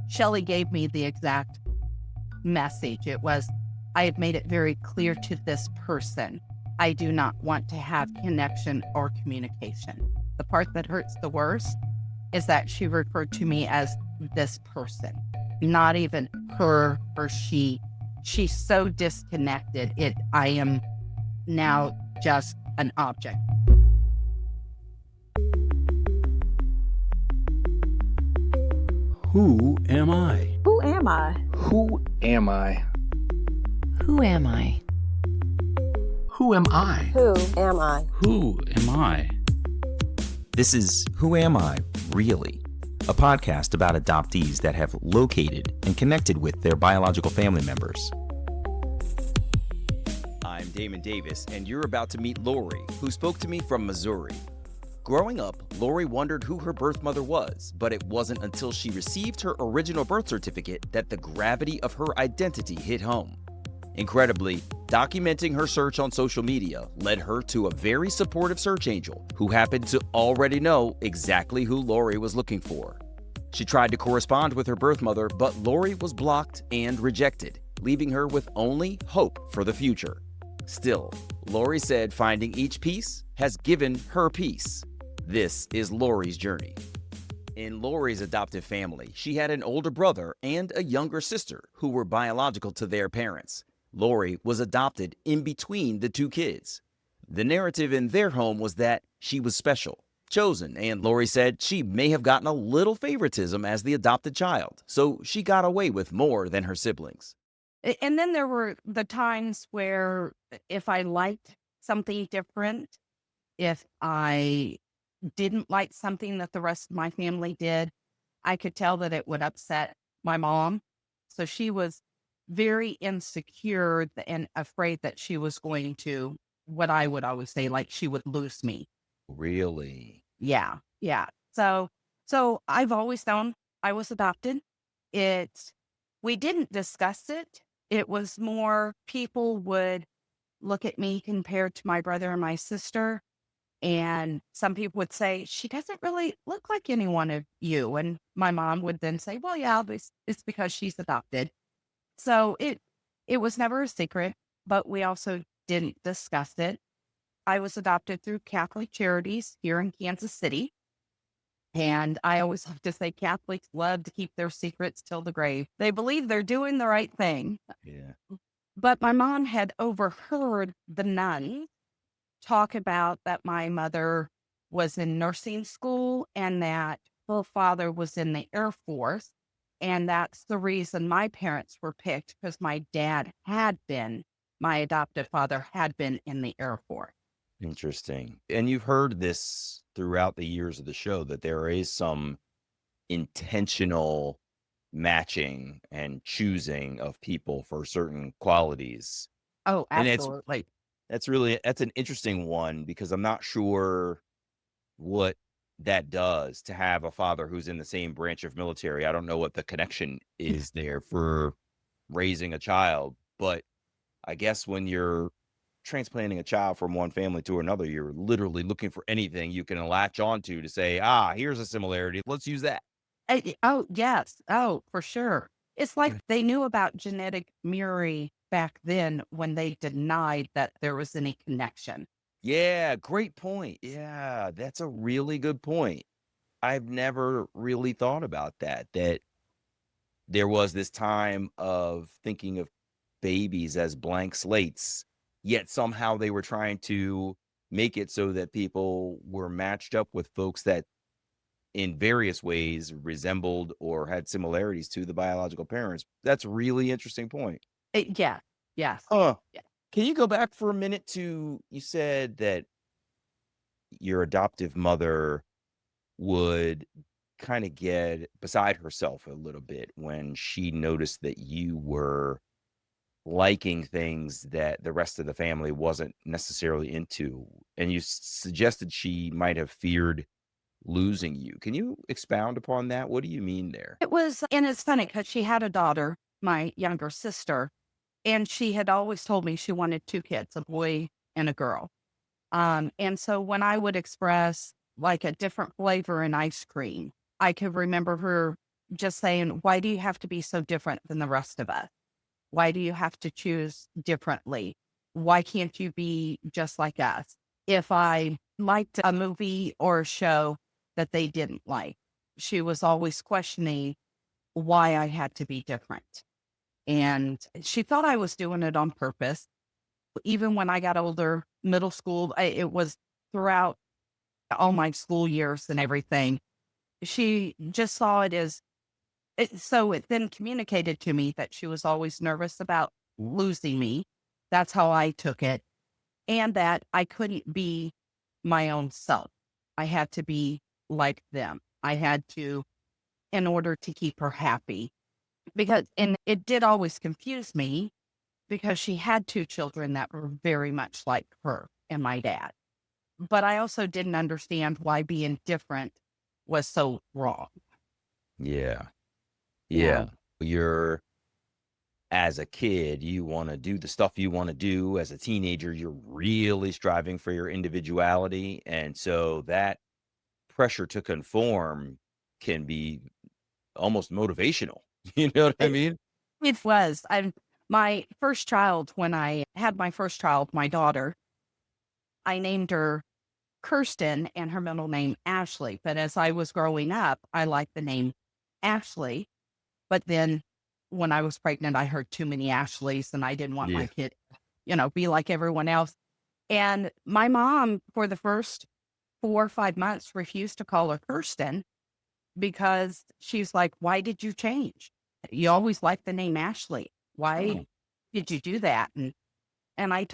Shelley gave me the exact message. It was, I have made it very clear to this person, I do not want to have connection or communication. The part that hurts the worst is that she referred to me as this person, not even her or she. She's so disconnected. I am now just an object. Who am I? Who am I? Who am I? Who am I? Who am I? Who am I? Who am I? This is Who Am I, Really? A podcast about adoptees that have located and connected with their biological family members. I'm Damon Davis, and you're about to meet Lori, who spoke to me from Missouri. Growing up, Lori wondered who her birth mother was, but it wasn't until she received her original birth certificate that the gravity of her identity hit home. Incredibly, documenting her search on social media led her to a very supportive search angel who happened to already know exactly who Lori was looking for. She tried to correspond with her birth mother, but Lori was blocked and rejected, leaving her with only hope for the future. Still, Lori said finding each piece has given her peace. This is Lori's journey. In Lori's adoptive family, she had an older brother and a younger sister who were biological to their parents. Lori was adopted in between the two kids. The narrative in their home was that she was special, chosen, and Lori said she may have gotten a little favoritism as the adopted child, so she got away with more than her siblings. And then there were the times where if I liked something different, if I didn't like something that the rest of my family did, I could tell that it would upset my mom. So she was very insecure and afraid that she was going to, what I would always say, like she would lose me. Really? Yeah. So I've always known I was adopted. We didn't discuss it. It was more people would look at me compared to my brother and my sister. And some people would say, she doesn't really look like any one of you. And my mom would then say, well, yeah, it's because she's adopted. So it was never a secret, but we also didn't discuss it. I was adopted through Catholic Charities here in Kansas City. And I always love to say Catholics love to keep their secrets till the grave. They believe they're doing the right thing. Yeah. But my mom had overheard the nuns talk about that my mother was in nursing school and that her father was in the Air Force. And that's the reason my parents were picked, because my adoptive father had been in the Air Force. Interesting. And you've heard this throughout the years of the show that there is some intentional matching and choosing of people for certain qualities. Oh, And absolutely. that's an interesting one because I'm not sure what that does to have a father who's in the same branch of military. I don't know what the connection is there for raising a child, but I guess when you're transplanting a child from one family to another, you're literally looking for anything you can latch onto to say, here's a similarity. Let's use that. Oh, yes. Oh, for sure. It's like they knew about genetic mirroring back then when they denied that there was any connection. Yeah, great point. Yeah, that's a really good point. I've never really thought about that there was this time of thinking of babies as blank slates, yet somehow they were trying to make it so that people were matched up with folks that in various ways resembled or had similarities to the biological parents. That's a really interesting point. Yeah. Yes. Huh. Yeah. Can you go back for a minute to, you said that your adoptive mother would kind of get beside herself a little bit when she noticed that you were liking things that the rest of the family wasn't necessarily into. And you suggested she might have feared losing you. Can you expound upon that? What do you mean there? It was, and it's funny because she had a daughter, my younger sister, and she had always told me she wanted two kids, a boy and a girl. And so when I would express like a different flavor in ice cream, I could remember her just saying, why do you have to be so different than the rest of us? Why do you have to choose differently? Why can't you be just like us? If I liked a movie or a show that they didn't like, she was always questioning why I had to be different. And she thought I was doing it on purpose. Even when I got older, middle school, it was throughout all my school years and everything. She just saw it as so it then communicated to me that she was always nervous about losing me. That's how I took it. And that I couldn't be my own self. I had to be like them. I had to, in order to keep her happy. And it did always confuse me because she had two children that were very much like her and my dad. But I also didn't understand why being different was so wrong. Yeah. Yeah. Yeah. You're, as a kid, you want to do the stuff you want to do. As a teenager, you're really striving for your individuality. And so that pressure to conform can be almost motivational. You know what I It, mean? it was. My first child, when I had my first child, my daughter, I named her Kirsten and her middle name Ashley. But as I was growing up, I liked the name Ashley. But then when I was pregnant, I heard too many Ashleys and I didn't want my Yeah. kid, be like everyone else. And my mom, for the first 4 or 5 months, refused to call her Kirsten because she's like, why did you change? You always liked the name Ashley. Why Oh, did you do that? And I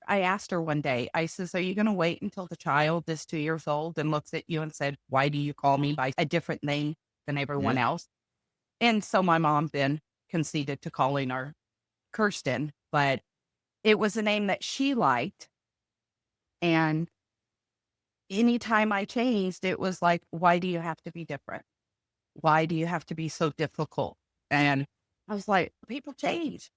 asked her one day, I says, are you going to wait until the child is 2 years old and looks at you and said, why do you call me by a different name than everyone yeah. else? And so my mom then conceded to calling her Kirsten, but it was a name that she liked. And anytime I changed, it was like, why do you have to be different? Why do you have to be so difficult? And I was like, people change.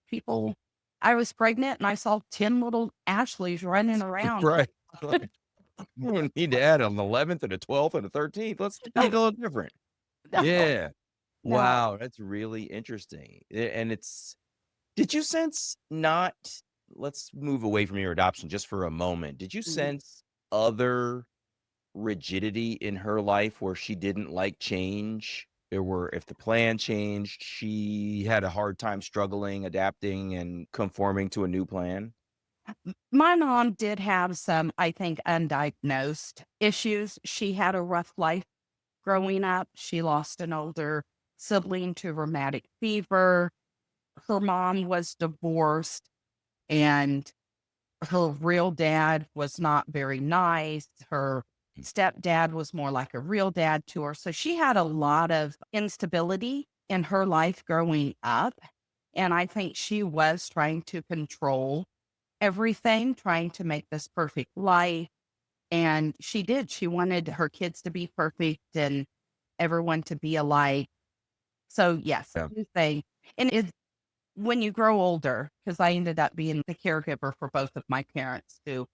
I was pregnant and I saw 10 little Ashleys running around. Right. Like, we don't need to add an 11th and a 12th and a 13th. Let's make it a little different. No, Yeah. no. Wow. That's really interesting. And did you sense not, let's move away from your adoption just for a moment. Did you Mhm. sense other rigidity in her life where she didn't like change? If the plan changed, she had a hard time struggling, adapting, and conforming to a new plan? My mom did have some, I think, undiagnosed issues. She had a rough life growing up. She lost an older sibling to rheumatic fever. Her mom was divorced, and her real dad was not very nice. Her stepdad was more like a real dad to her. So she had a lot of instability in her life growing up. And I think she was trying to control everything, trying to make this perfect life. And she did. She wanted her kids to be perfect and everyone to be alike. So, yes, Yeah. I do think, and when you grow older, because I ended up being the caregiver for both of my parents who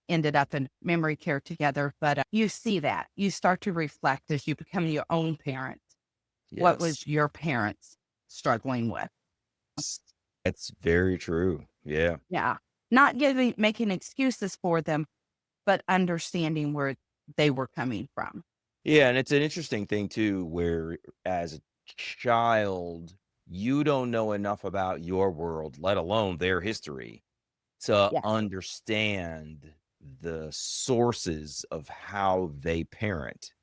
ended up in memory care together. But you see that you start to reflect as you become your own parent. What Yes. was your parents struggling with? That's very true. Yeah. Yeah. Not making excuses for them, but understanding where they were coming from. Yeah, and it's an interesting thing too, where as a child, you don't know enough about your world, let alone their history, to Yeah. understand the sources of how they parent.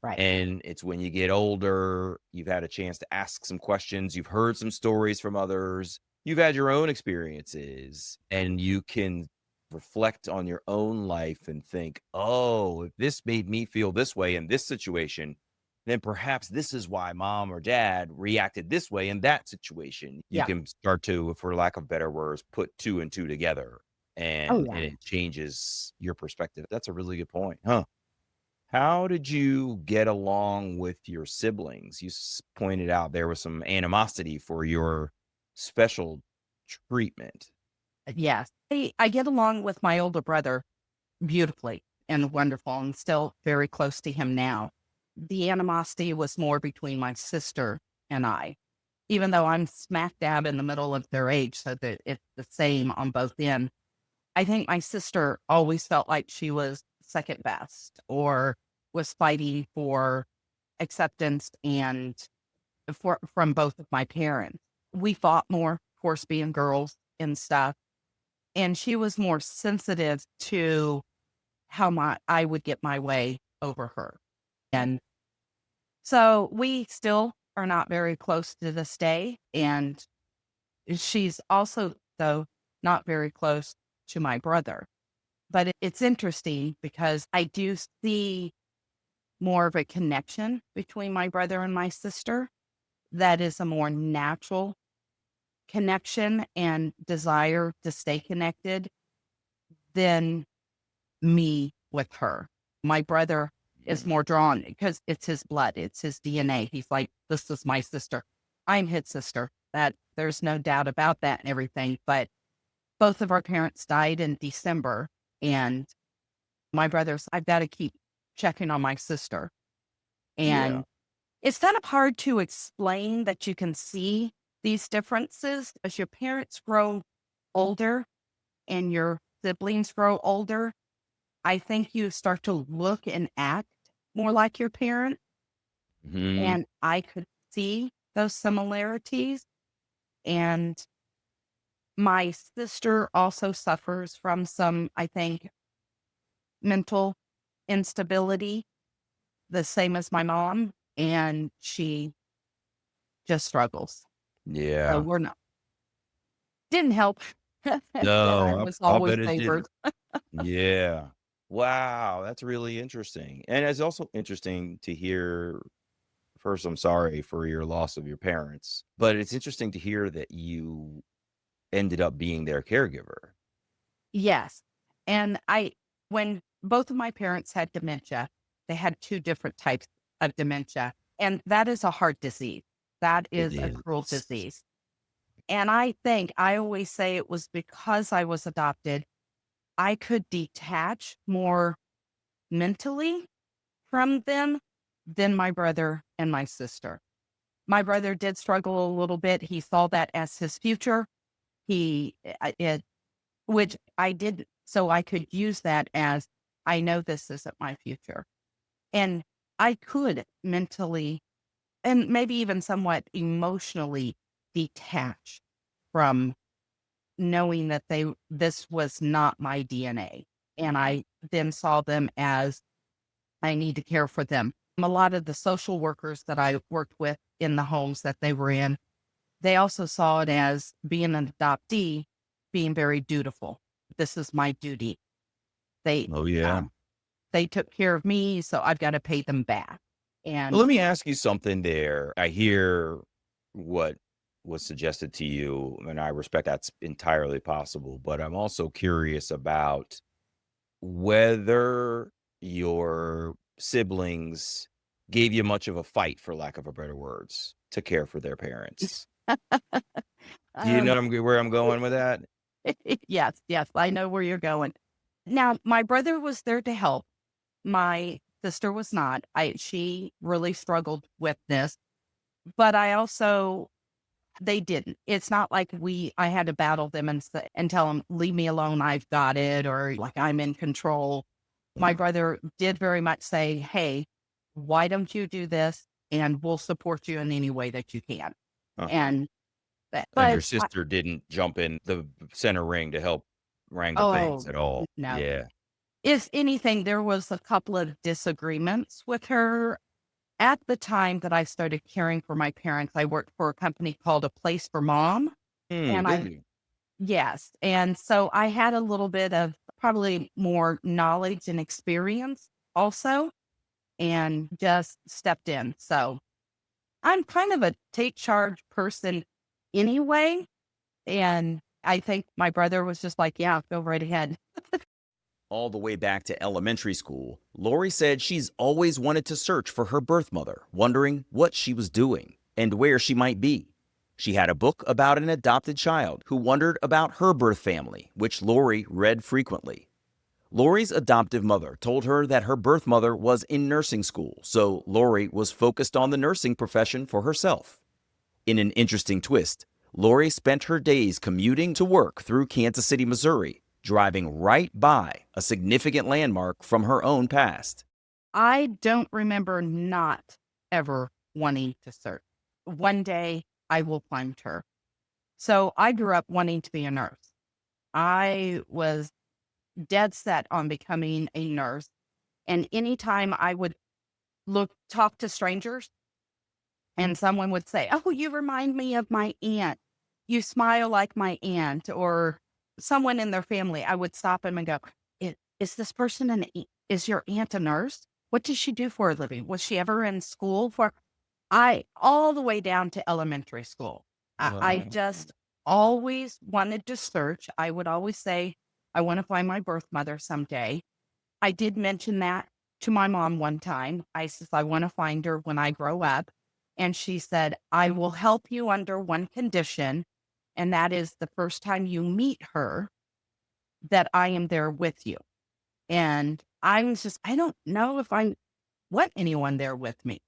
Right. And it's when you get older, you've had a chance to ask some questions, you've heard some stories from others, you've had your own experiences, and you can reflect on your own life and think, oh, if this made me feel this way in this situation, then perhaps this is why mom or dad reacted this way in that situation. You Yeah. can start to, for lack of better words, put two and two together, Oh, and yeah. it changes your perspective. That's a really good point, huh? How did you get along with your siblings? You pointed out there was some animosity for your special treatment. Yes. I get along with my older brother beautifully and wonderful and still very close to him now. the animosity was more between my sister and I, even though I'm smack dab in the middle of their age, so that it's the same on both ends. I think my sister always felt like she was second best or was fighting for acceptance and from both of my parents. We fought more, of course, being girls and stuff. And she was more sensitive to how I would get my way over her. And so we still are not very close to this day. And she's also, though, not very close to my brother. But it's interesting because I do see more of a connection between my brother and my sister that is a more natural connection and desire to stay connected than me with her. My brother is more drawn because it's his blood, it's his DNA. He's like, this is my sister. I'm his sister. That there's no doubt about that and everything. But both of our parents died in December, and my brother's, I've got to keep checking on my sister. And Yeah. it's kind of hard to explain that you can see these differences as your parents grow older and your siblings grow older. I think you start to look and act more like your parent. Mhm. And I could see those similarities. And my sister also suffers from some, I think, mental instability, the same as my mom. And she just struggles. So Yeah. we're not, didn't help. That I No, was I'll always bet it favored. didn't. Yeah. Wow, that's really interesting. And it's also interesting to hear. First, I'm sorry for your loss of your parents, but it's interesting to hear that you ended up being their caregiver. Yes. And when both of my parents had dementia, they had two different types of dementia. And that is a heart disease. That It is a cruel is. disease. And I always say it was because I was adopted, I could detach more mentally from them than my brother and my sister. My brother did struggle a little bit. He saw that as his future. He, it, which I did, so I could use that as I know this isn't my future. And I could mentally and maybe even somewhat emotionally detach from knowing that this was not my DNA. And I then saw them as I need to care for them. A lot of the social workers that I worked with in the homes that they were in, they also saw it as being an adoptee, being very dutiful. This is my duty. They Oh, yeah. they took care of me, so I've got to pay them back. Well, And let me ask you something there. I hear what was suggested to you, and I respect that's entirely possible, but I'm also curious about whether your siblings gave you much of a fight, for lack of a better words, to care for their parents. Do you know um, where I'm going with that? yes, yes, I know where you're going. Now, my brother was there to help. My sister was not. She really struggled with this, but I also they didn't. It's not like I had to battle them and tell them, leave me alone, I've got it, or like I'm in control. My brother did very much say, hey, why don't you do this? And we'll support you in any way that you can. Uh-huh. And And your but sister didn't jump in the center ring to help wrangle things oh, at all. no. Yeah. If anything, there was a couple of disagreements with her. At the time that I started caring for my parents, I worked for a company called A Place for Mom. And Did you? yes. And so I had a little bit of probably more knowledge and experience also, and just stepped in. So I'm kind of a take charge person anyway. And I think my brother was just like, yeah, go right ahead. All the way back to elementary school, Lori said she's always wanted to search for her birth mother, wondering what she was doing and where she might be. She had a book about an adopted child who wondered about her birth family, which Lori read frequently. Lori's adoptive mother told her that her birth mother was in nursing school, so Lori was focused on the nursing profession for herself. In an interesting twist, Lori spent her days commuting to work through Kansas City, Missouri, driving right by a significant landmark from her own past. I don't remember not ever wanting to surf. One day I will find her. So I grew up wanting to be a nurse. I was dead set on becoming a nurse. And anytime I would talk to strangers and someone would say, "Oh, you remind me of my aunt. You smile like my aunt," or someone in their family, I would stop them and go, Is this person is your aunt a nurse? What does she do for a living? Was she ever in school for, all the way down to elementary school. I Wow. just always wanted to search. I would always say, I want to find my birth mother someday. I did mention that to my mom one time. I said, I want to find her when I grow up. And she said, I will help you under one condition. And that is the first time you meet her, that I am there with you. And I was just, I don't know if I want anyone there with me.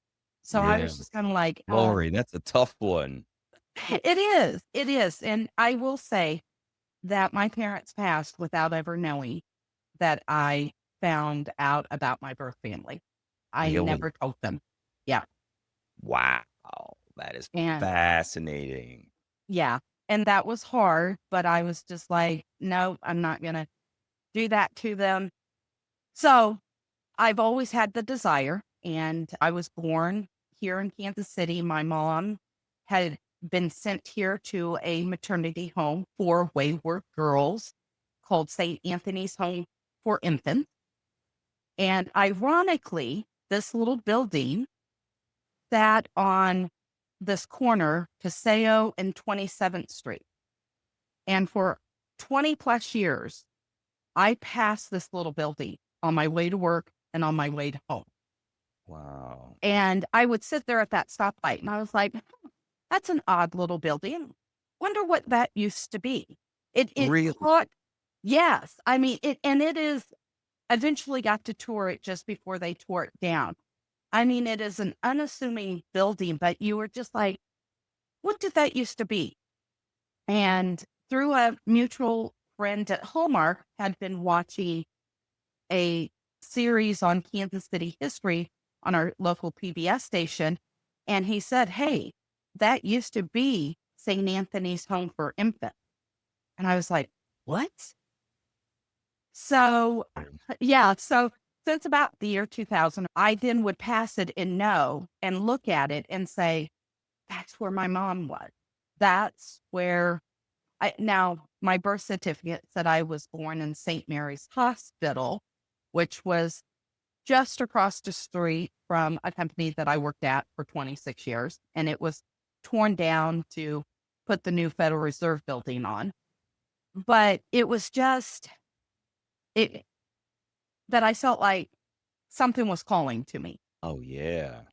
So I Yeah. was just kind of like, Lori, that's a tough one. it is. It is. And I will say that my parents passed without ever knowing that I found out about my birth family. I Really? never told them. Yeah. Wow. That is And fascinating. yeah. And that was hard, but I was just like, no, I'm not going to do that to them. So I've always had the desire, and I was born here in Kansas City. My mom had been sent here to a maternity home for wayward girls called St. Anthony's Home for Infants. And ironically, this little building sat on this corner, Paseo and 27th Street. And for 20 plus years, I passed this little building on my way to work and on my way to home. Wow. And I would sit there at that stoplight and I was like, that's an odd little building. Wonder what that used to be. It Really? caught, yes. I mean, it is, eventually got to tour it just before they tore it down. I mean, it is an unassuming building, but you were just like, what did that used to be? And through a mutual friend at Hallmark, had been watching a series on Kansas City history on our local PBS station. And he said, hey, that used to be St. Anthony's Home for Infants. And I was like, what? So, yeah. So, since about the year 2000, I then would pass it and know and look at it and say, that's where my mom was. That's where now my birth certificate said I was born in St. Mary's Hospital, which was just across the street from a company that I worked at for 26 years. And it was torn down to put the new Federal Reserve building on. But it was just it that I felt like something was calling to me. Oh, yeah.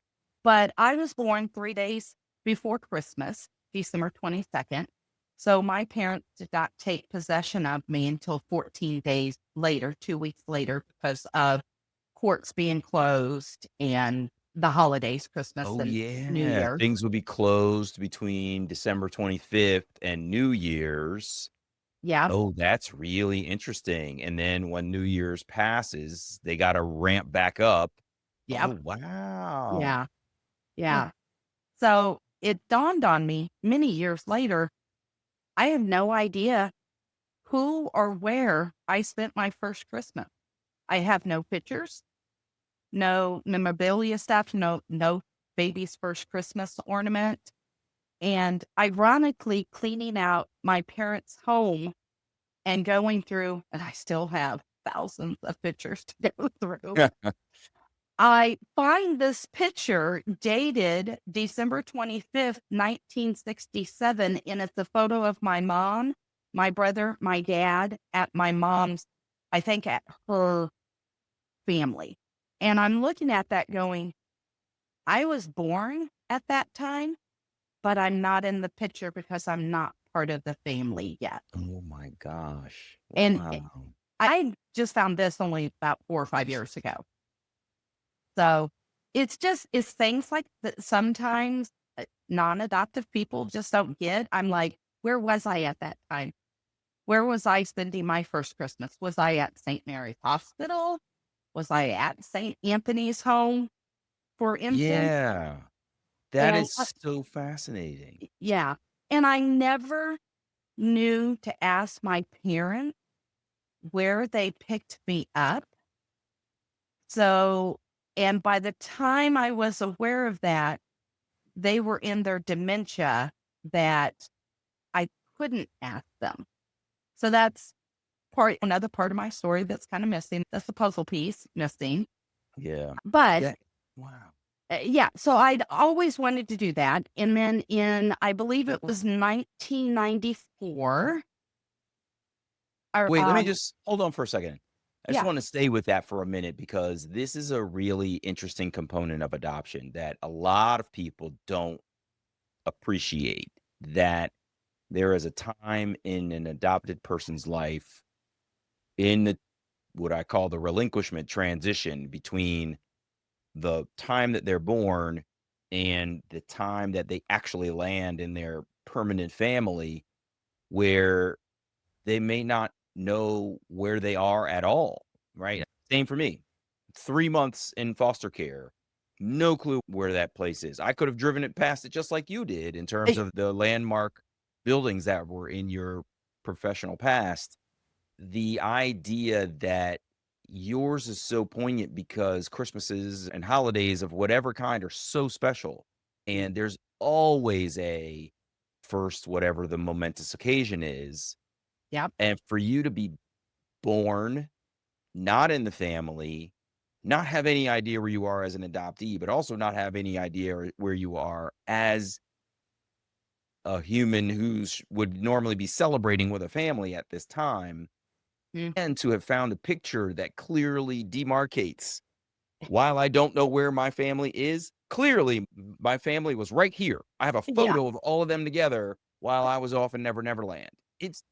But I was born 3 days before Christmas, December 22nd. So my parents did not take possession of me until 14 days later, 2 weeks later, because of courts being closed and the holidays, Christmas Oh, and New yeah. Year's. Things would be closed between December 25th and New Year's. Yeah. Oh, that's really interesting. And then when New Year's passes, they got to ramp back up. Yep. Oh, wow. Yeah. Huh. Yeah. So it dawned on me many years later, I have no idea who or where I spent my first Christmas. I have no pictures, no memorabilia stuff, no baby's first Christmas ornament. And ironically, cleaning out my parents' home and going through, and I still have thousands of pictures to go through. I find this picture dated December 25th, 1967, and it's a photo of my mom, my brother, my dad at my mom's, I think at her family. And I'm looking at that going, I was born at that time, but I'm not in the picture because I'm not part of the family yet. Oh, my gosh. And Wow. I just found this only about 4 or 5 years ago. So it's things like that sometimes non-adoptive people just don't get. I'm like, where was I at that time? Where was I spending my first Christmas? Was I at St. Mary's Hospital? Was I at St. Anthony's Home for Infants? Yeah. That And is so fascinating. yeah. And I never knew to ask my parents where they picked me up. So, and by the time I was aware of that, they were in their dementia that I couldn't ask them. So that's another part of my story that's kind of missing. That's the puzzle piece missing. Yeah. But That wow. yeah, so I'd always wanted to do that. And then I believe it was 1994. Or, Wait, let me just hold on for a second. I just yeah, want to stay with that for a minute because this is a really interesting component of adoption that a lot of people don't appreciate. That there is a time in an adopted person's life in what I call the relinquishment transition between the time that they're born and the time that they actually land in their permanent family where they may not know where they are at all, right? Same for me. 3 months in foster care, no clue where that place is. I could have driven it past it just like you did in terms I- of the landmark buildings that were in your professional past. The idea that yours is so poignant because Christmases and holidays of whatever kind are so special, and there's always a first whatever the momentous occasion is, yep, and for you to be born not in the family, not have any idea where you are as an adoptee, but also not have any idea where you are as a human would normally be celebrating with a family at this time, mm, and to have found a picture that clearly demarcates. While I don't know where my family is, clearly my family was right here. I have a yeah, photo of all of them together while I was off in Never Never Land.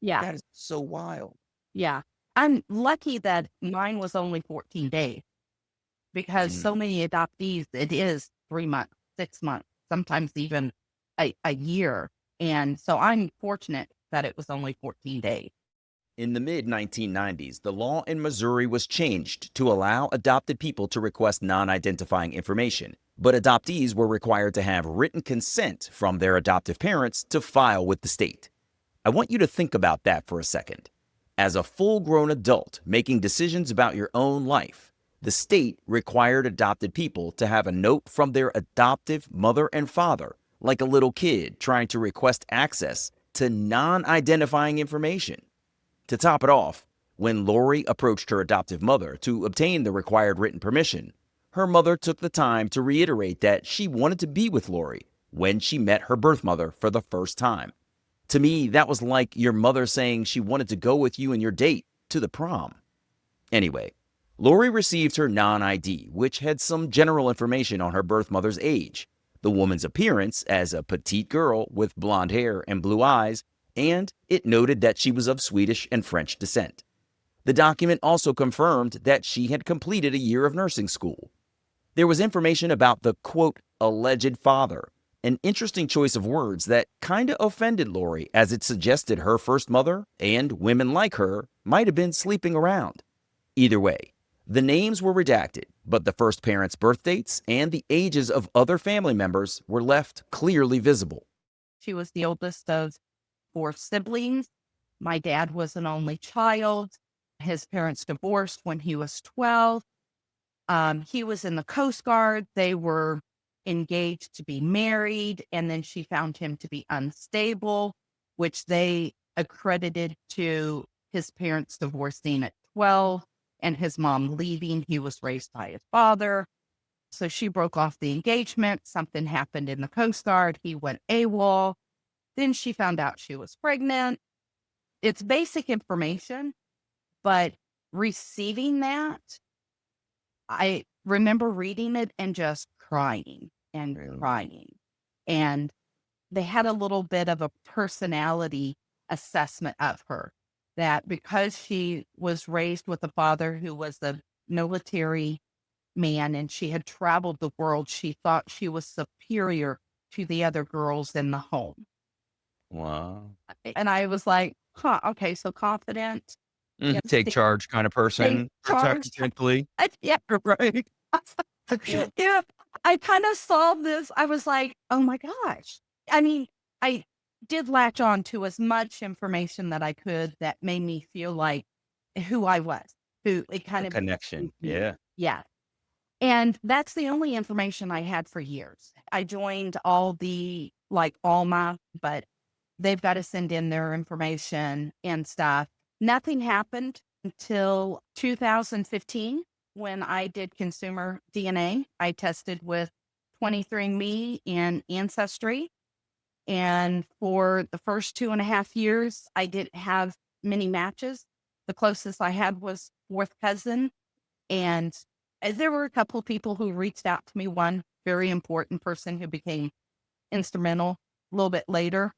yeah, That is so wild. yeah. I'm lucky that mine was only 14 days because Mm. so many adoptees, it is 3 months, 6 months, sometimes even a year. And so I'm fortunate that it was only 14 days. In the mid 1990s, the law in Missouri was changed to allow adopted people to request non identifying information, but adoptees were required to have written consent from their adoptive parents to file with the state. I want you to think about that for a second. As a full grown adult making decisions about your own life, the state required adopted people to have a note from their adoptive mother and father, like a little kid trying to request access to non identifying information. To top it off, when Lori approached her adoptive mother to obtain the required written permission, her mother took the time to reiterate that she wanted to be with Lori when she met her birth mother for the first time. To me, that was like your mother saying she wanted to go with you and your date to the prom. Anyway, Lori received her non ID, which had some general information on her birth mother's age, the woman's appearance as a petite girl with blonde hair and blue eyes, and it noted that she was of Swedish and French descent. The document also confirmed that she had completed a year of nursing school. There was information about the, quote, alleged father, an interesting choice of words that kinda offended Lori as it suggested her first mother and women like her might have been sleeping around. Either way, the names were redacted, but the first parents' birth dates and the ages of other family members were left clearly visible. She was the oldest of 4 siblings. My dad was an only child. His parents divorced when he was 12. He was in the Coast Guard. They were engaged to be married, and then she found him to be unstable, which they accredited to his parents divorcing at 12 and his mom leaving. He was raised by his father. So she broke off the engagement. Something happened in the Coast Guard. He went AWOL. Then she found out she was pregnant. It's basic information, but receiving that, I remember reading it and just crying and Really? crying. And they had a little bit of a personality assessment of her. that because she was raised with a father who was a military man and she had traveled the world, she thought she was superior to the other girls in the home. Wow. And I was like, huh, okay, so confident. Yeah, Take charge kind of person, charge. potentially. Yeah, right. Yeah, I kind of saw this. I was like, oh my gosh. I mean, I did latch on to as much information that I could that made me feel like who I was, who it kind A of, connection. Yeah. yeah. And that's the only information I had for years. I joined all the like Alma, but they've got to send in their information and stuff. Nothing happened until 2015 when I did consumer DNA. I tested with 23andMe and Ancestry. And for the first 2.5 years, I didn't have many matches. The closest I had was fourth cousin. And there were a couple of people who reached out to me. One very important person who became instrumental a little bit later.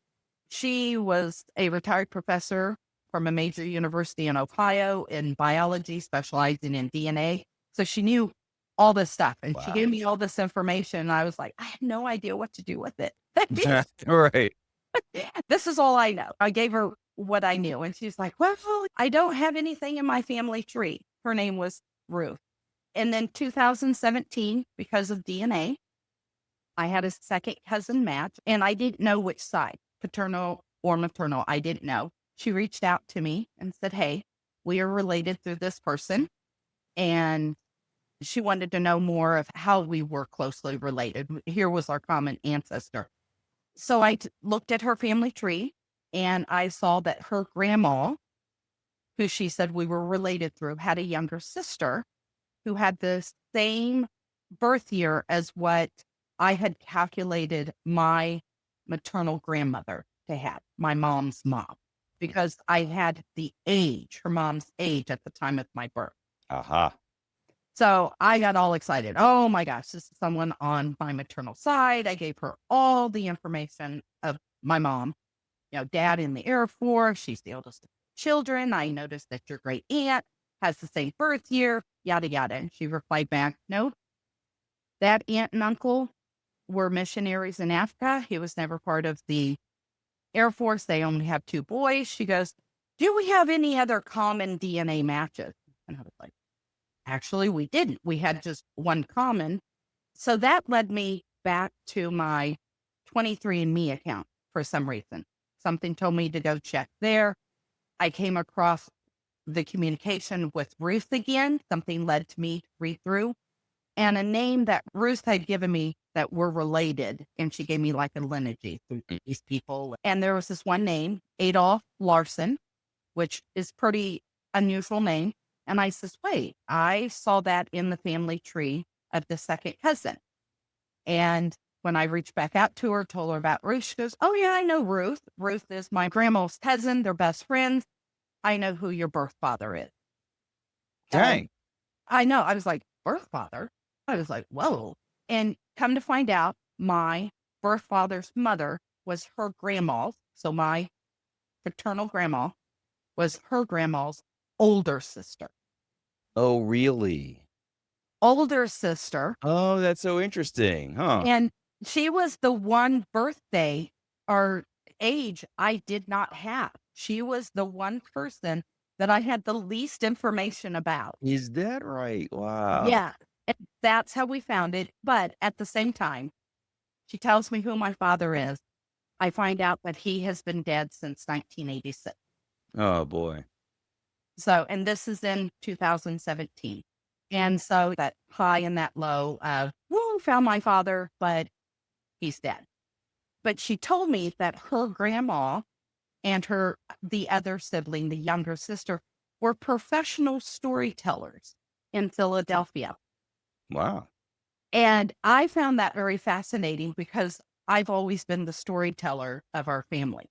She was a retired professor from a major university in Ohio in biology, specializing in DNA. So she knew all this stuff and she Wow. gave me all this information. And I was like, I have no idea what to do with it. Right. This is all I know. I gave her what I knew. And she's like, well, I don't have anything in my family tree. Her name was Ruth. And then 2017, because of DNA, I had a second cousin match and I didn't know which side, paternal or maternal. I didn't know. She reached out to me and said, hey, we are related through this person. And she wanted to know more of how we were closely related. Here was our common ancestor. So I looked at her family tree and I saw that her grandma, who she said we were related through, had a younger sister who had the same birth year as what I had calculated my maternal grandmother to have, my mom's mom, because I had the age, her mom's age at the time of my birth. Aha. So I got all excited. Oh my gosh, this is someone on my maternal side. I gave her all the information of my mom, dad in the Air Force. She's the oldest of children. I noticed that your great aunt has the same birth year, yada, yada. And she replied back, no, that aunt and uncle were missionaries in Africa. He was never part of the Air Force. They only have 2 boys. She goes, do we have any other common DNA matches? And I was like, actually, we didn't. We had just one common. So that led me back to my 23andMe account for some reason. Something told me to go check there. I came across the communication with Ruth again. Something led to me to read through. And a name that Ruth had given me that were related. And she gave me like a lineage through these people. And there was this one name, Adolf Larson, which is pretty unusual name. And I says, wait, I saw that in the family tree of the second cousin. And when I reached back out to her, told her about Ruth, she goes, oh yeah, I know Ruth. Ruth is my grandma's cousin. They're best friends. I know who your birth father is. Dang. I know. I was like, birth father? I was like, whoa. And come to find out, my birth father's mother was her grandma's. So my paternal grandma was her grandma's older sister. Oh, really? Older sister. Oh, that's so interesting. Huh. And she was the one birthday or age I did not have. She was the one person that I had the least information about. Is that right? Wow. Yeah. And that's how we found it. But at the same time, she tells me who my father is. I find out that he has been dead since 1986. Oh, boy. So, and this is in 2017. And so that high and that low of, woo, found my father, but he's dead. But she told me that her grandma and the other sibling, the younger sister, were professional storytellers in Philadelphia. Wow. And I found that very fascinating because I've always been the storyteller of our family.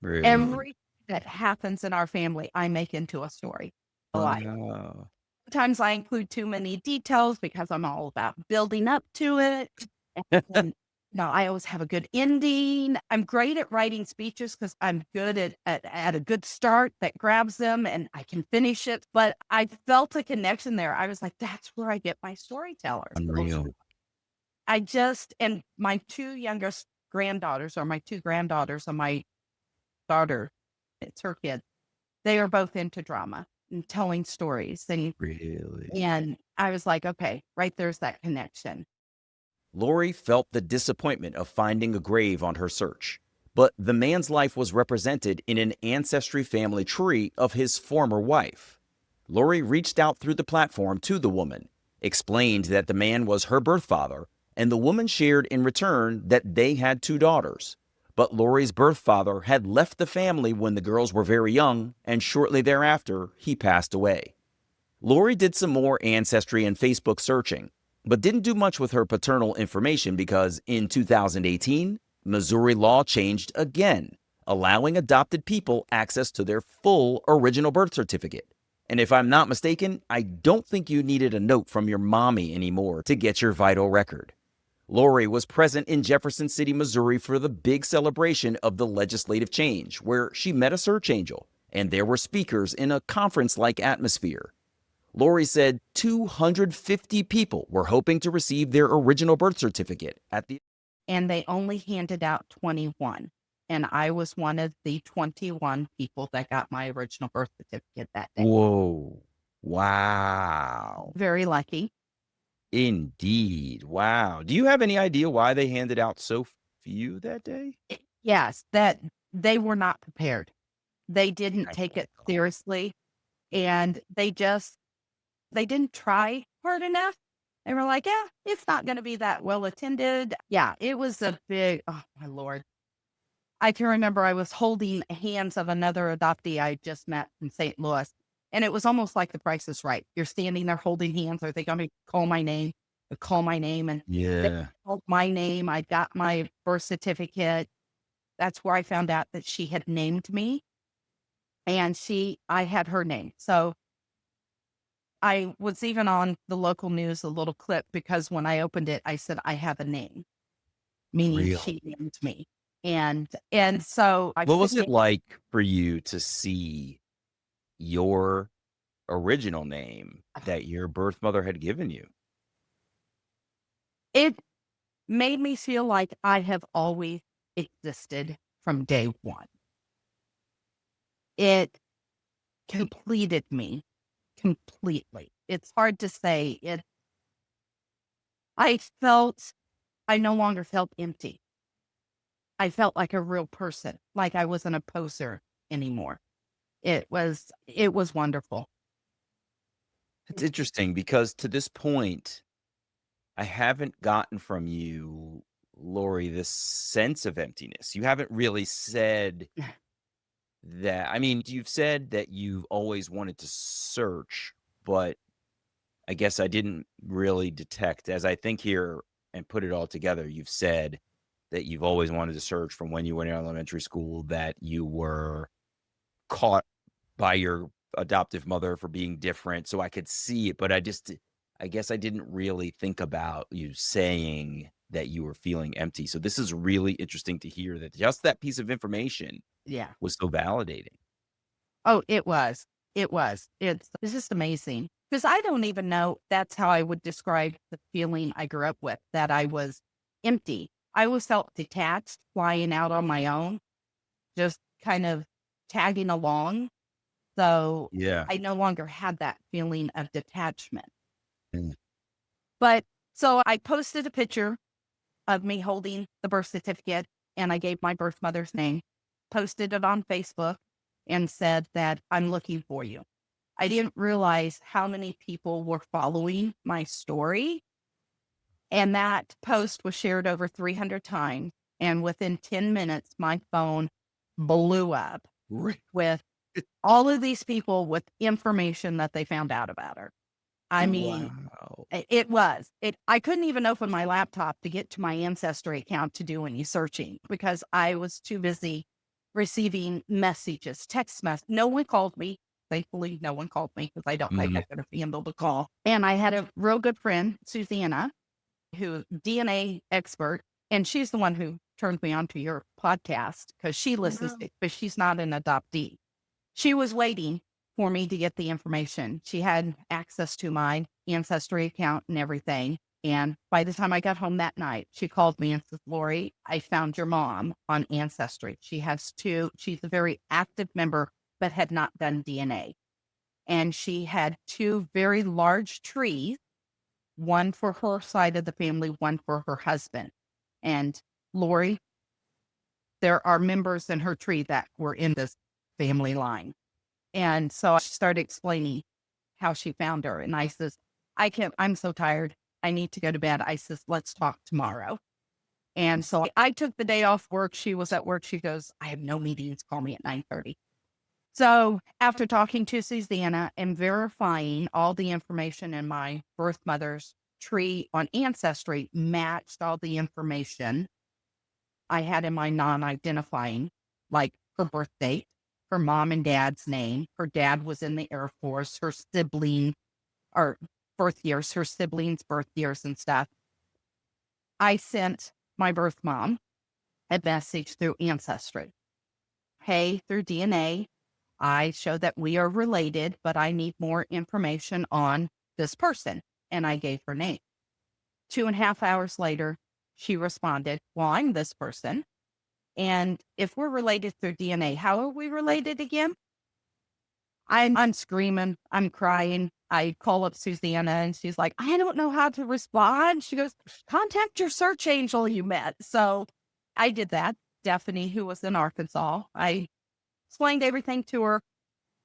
Really? Everything that happens in our family, I make into a story. Wow. Sometimes I include too many details because I'm all about building up to it. And no, I always have a good ending. I'm great at writing speeches because I'm good at a good start that grabs them and I can finish it. But I felt a connection there. I was like, that's where I get my storytellers. Unreal. And my two youngest granddaughters, or my two granddaughters, and my daughter, it's her kid, they are both into drama and telling stories. Really? And I was like, okay, right there's that connection. Lori felt the disappointment of finding a grave on her search, but the man's life was represented in an ancestry family tree of his former wife. Lori reached out through the platform to the woman, explained that the man was her birth father, and the woman shared in return that they had two daughters. But Lori's birth father had left the family when the girls were very young, and shortly thereafter, he passed away. Lori did some more ancestry and Facebook searching, but didn't do much with her paternal information because in 2018, Missouri law changed again, allowing adopted people access to their full original birth certificate. And if I'm not mistaken, I don't think you needed a note from your mommy anymore to get your vital record. Lori was present in Jefferson City, Missouri for the big celebration of the legislative change, where she met a search angel, and there were speakers in a conference-like atmosphere. Lori said 250 people were hoping to receive their original birth certificate at the... And they only handed out 21. And I was one of the 21 people that got my original birth certificate that day. Whoa. Wow. Very lucky. Indeed. Wow. Do you have any idea why they handed out so few that day? Yes, that they were not prepared. They didn't I take it know. seriously. And they didn't try hard enough. They were like, yeah, it's not going to be that well attended. Yeah, it was a big, oh my Lord. I can remember I was holding hands of another adoptee I just met from St. Louis. And it was almost like The Price is Right. You're standing there holding hands. Are they going to call my name? They call my name. And they Yeah. called my name. I got my birth certificate. That's where I found out that she had named me. And I had her name. So I was even on the local news, a little clip, because when I opened it, I said, I have a name, meaning Real. she named me. And so I What was put it like for you to see your original name that your birth mother had given you? it made me feel like I have always existed from day one. It completed me completely. It's hard to say. I no longer felt empty. I felt like a real person, like I wasn't a poser anymore. It was wonderful. It's interesting because to this point, I haven't gotten from you, Lori, this sense of emptiness. You haven't really said that. I mean, you've said that you've always wanted to search, but I guess I didn't really detect, as I think here and put it all together, you've said that you've always wanted to search from when you went in elementary school, that you were caught by your adoptive mother for being different. So I could see it, but I guess I didn't really think about you saying that you were feeling empty. So this is really interesting to hear that just that piece of information Yeah. was so validating. Oh, it was. It was. It's just amazing. Because I don't even know that's how I would describe the feeling I grew up with, that I was empty. I always felt detached, flying out on my own, just kind of tagging along. So Yeah. I no longer had that feeling of detachment. Mm. But so I posted a picture of me holding the birth certificate, and I gave my birth mother's name, posted it on Facebook, and said that I'm looking for you. I didn't realize how many people were following my story. And that post was shared over 300 times. And within 10 minutes, my phone blew up with all of these people with information that they found out about her. I mean, Wow. I couldn't even open my laptop to get to my Ancestry account to do any searching because I was too busy receiving messages, text messages. No one called me. Thankfully, no one called me because I don't think I could have handled the call. And I had a real good friend, Susanna, who DNA expert. And she's the one who turned me on to your podcast because she listens to it, but she's not an adoptee. She was waiting for me to get the information. She had access to my Ancestry account and everything. And by the time I got home that night, she called me and said, Lori, I found your mom on Ancestry. She's a very active member, but had not done DNA. And she had 2 very large trees, one for her side of the family, one for her husband. And Lori, there are members in her tree that were in this family line. And so she started explaining how she found her. And I says, I'm so tired. I need to go to bed. I says, let's talk tomorrow. And so I took the day off work. She was at work. She goes, I have no meetings. Call me at 9:30. So after talking to Susanna and verifying all the information in my birth mother's tree on Ancestry matched all the information I had in my non-identifying, like her birth date, her mom and dad's name. Her dad was in the Air Force, her sibling, or birth years, her siblings' birth years and stuff. I sent my birth mom a message through Ancestry. Hey, through DNA, I show that we are related, but I need more information on this person. And I gave her name. 2.5 hours later, she responded, well, I'm this person. And if we're related through DNA, how are we related again? I'm screaming. I'm crying. I call up Susanna and she's like, I don't know how to respond. She goes, contact your search angel you met. So I did that. Stephanie, who was in Arkansas, I explained everything to her,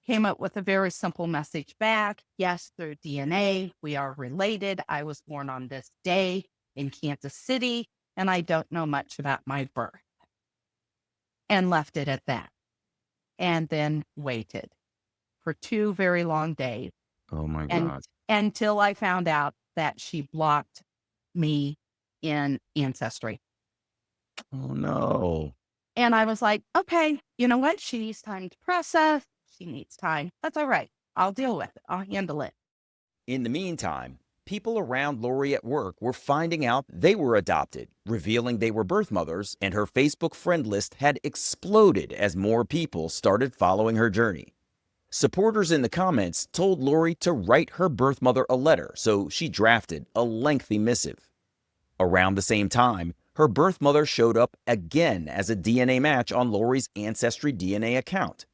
came up with a very simple message back. Yes, through DNA, we are related. I was born on this day in Kansas City, and I don't know much about my birth. And left it at that. And then waited for 2 very long days. Oh my And God. until I found out that she blocked me in Ancestry. Oh no. And I was like, okay, you know what? She needs time to process. She needs time. That's all right. I'll deal with it. I'll handle it. In the meantime, people around Lori at work were finding out they were adopted, revealing they were birth mothers, and her Facebook friend list had exploded as more people started following her journey. Supporters in the comments told Lori to write her birth mother a letter, so she drafted a lengthy missive. Around the same time, her birth mother showed up again as a DNA match on Lori's Ancestry DNA account.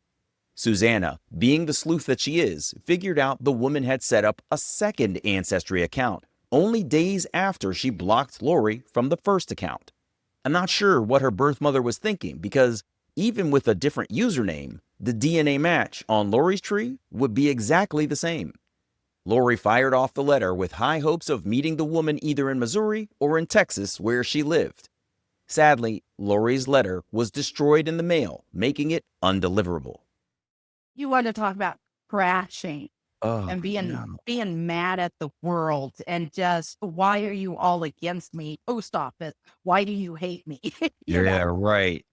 Susanna, being the sleuth that she is, figured out the woman had set up a second Ancestry account only days after she blocked Lori from the first account. I'm not sure what her birth mother was thinking because even with a different username, the DNA match on Lori's tree would be exactly the same. Lori fired off the letter with high hopes of meeting the woman either in Missouri or in Texas where she lived. Sadly, Lori's letter was destroyed in the mail, making it undeliverable. You want to talk about crashing Oh, and no. being mad at the world and just, why are you all against me? Post office, why do you hate me? You Yeah, know? right.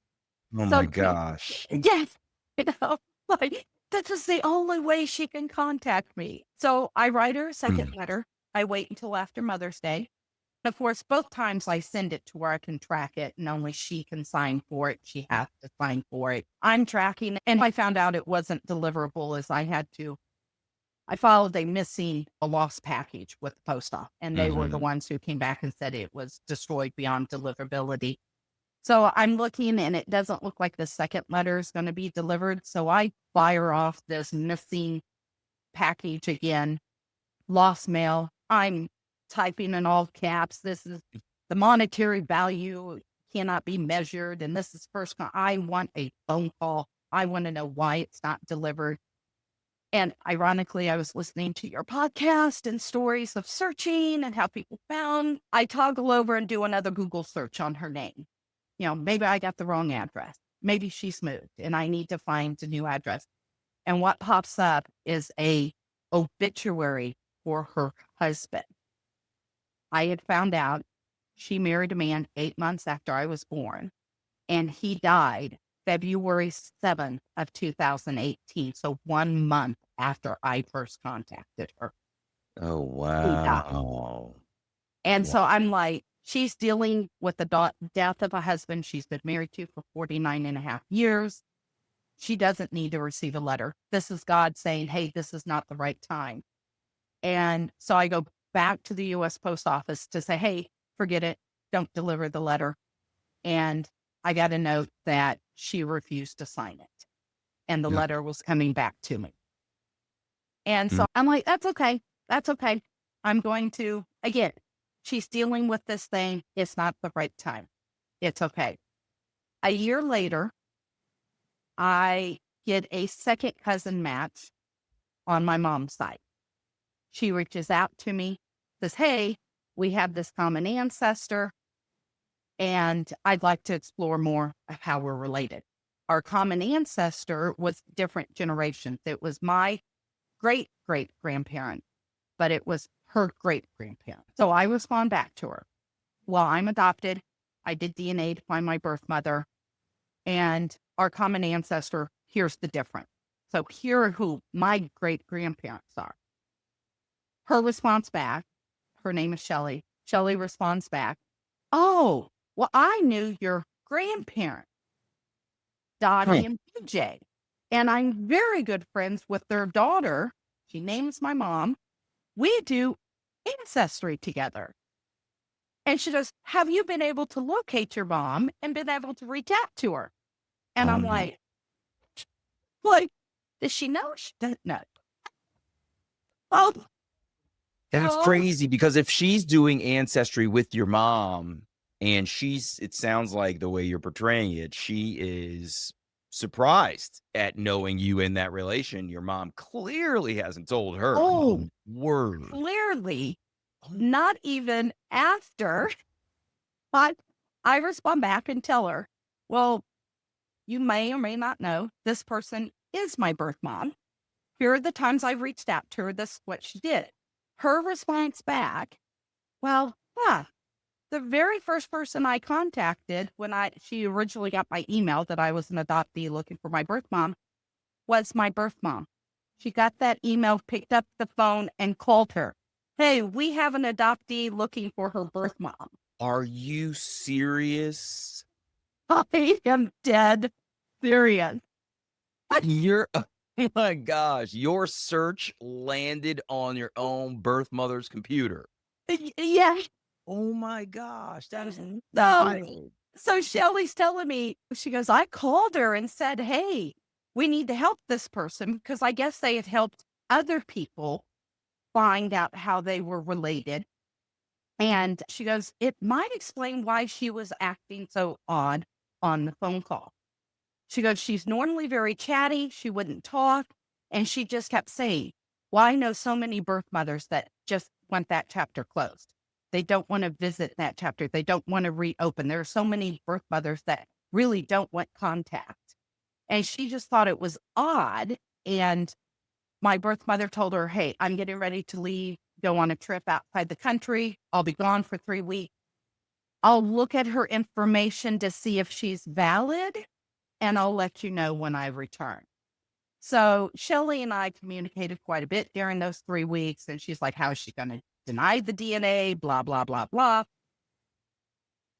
Oh So my gosh. yes, like this is the only way she can contact me. So I write her a second letter. I wait until after Mother's Day. And of course, both times I send it to where I can track it and only she can sign for it. She has to sign for it. I'm tracking and I found out it wasn't deliverable as I followed a lost package with the post office and they were the ones who came back and said it was destroyed beyond deliverability. So I'm looking and it doesn't look like the second letter is going to be delivered. So I fire off this missing package again, lost mail. I'm typing in all caps. This is the monetary value cannot be measured. And this is I want a phone call. I want to know why it's not delivered. And ironically, I was listening to your podcast and stories of searching and how people found. I toggle over and do another Google search on her name. You know, maybe I got the wrong address. Maybe she's moved and I need to find a new address. And what pops up is a obituary for her husband. I had found out she married a man 8 months after I was born, and he died February 7th of 2018. So 1 month after I first contacted her. Oh He died. wow. And so I'm like, She's dealing with the death of a husband she's been married to for 49 and a half years. She doesn't need to receive a letter. This is God saying, hey, this is not the right time. And so I go back to the U.S. Post Office to say, hey, forget it. Don't deliver the letter. And I got a note that she refused to sign it. And the Yeah. letter was coming back to me. And Mm. so I'm like, that's okay. That's okay. I'm going to, again, she's dealing with this thing. It's not the right time. It's okay. A year later, I get a second cousin match on my mom's side. She reaches out to me, says, hey, we have this common ancestor, and I'd like to explore more of how we're related. Our common ancestor was different generations. It was my great great grandparent, but it was her great grandparent. So I respond back to her. Well, I'm adopted. I did DNA to find my birth mother, and our common ancestor, here's the difference. So here are who my great grandparents are. Her response back, her name is Shelley. Shelley responds back, oh, well, I knew your grandparents, Dottie and PJ, and I'm very good friends with their daughter. She names my mom. We do ancestry together. And she goes, have you been able to locate your mom and been able to reach out to her? And I'm no. like, does she know? She doesn't know. Oh, And it's oh, crazy because if she's doing ancestry with your mom and it sounds like the way you're portraying it, she is surprised at knowing you in that relation. Your mom clearly hasn't told her. Oh. Word. clearly not even after. But I respond back and tell her, well, you may or may not know this person is my birth mom. Here are the times I've reached out to her. This is what she did. Her response back, well, the very first person I contacted when she originally got my email that I was an adoptee looking for my birth mom was my birth mom. She got that email, picked up the phone, and called her. Hey, we have an adoptee looking for her birth mom. Are you serious? I am dead serious. Oh my gosh, your search landed on your own birth mother's computer. Yeah. Oh my gosh, that is So, wild. so Shelly's telling me, she goes, I called her and said, hey, we need to help this person because I guess they had helped other people find out how they were related. And she goes, it might explain why she was acting so odd on the phone call. She goes, she's normally very chatty. She wouldn't talk. And she just kept saying, well, I know so many birth mothers that just want that chapter closed. They don't want to visit that chapter. They don't want to reopen. There are so many birth mothers that really don't want contact. And she just thought it was odd. And my birth mother told her, hey, I'm getting ready to leave, go on a trip outside the country. I'll be gone for 3 weeks. I'll look at her information to see if she's valid, and I'll let you know when I return. So Shelly and I communicated quite a bit during those 3 weeks. And she's like, how is she going to deny the DNA? Blah, blah, blah, blah.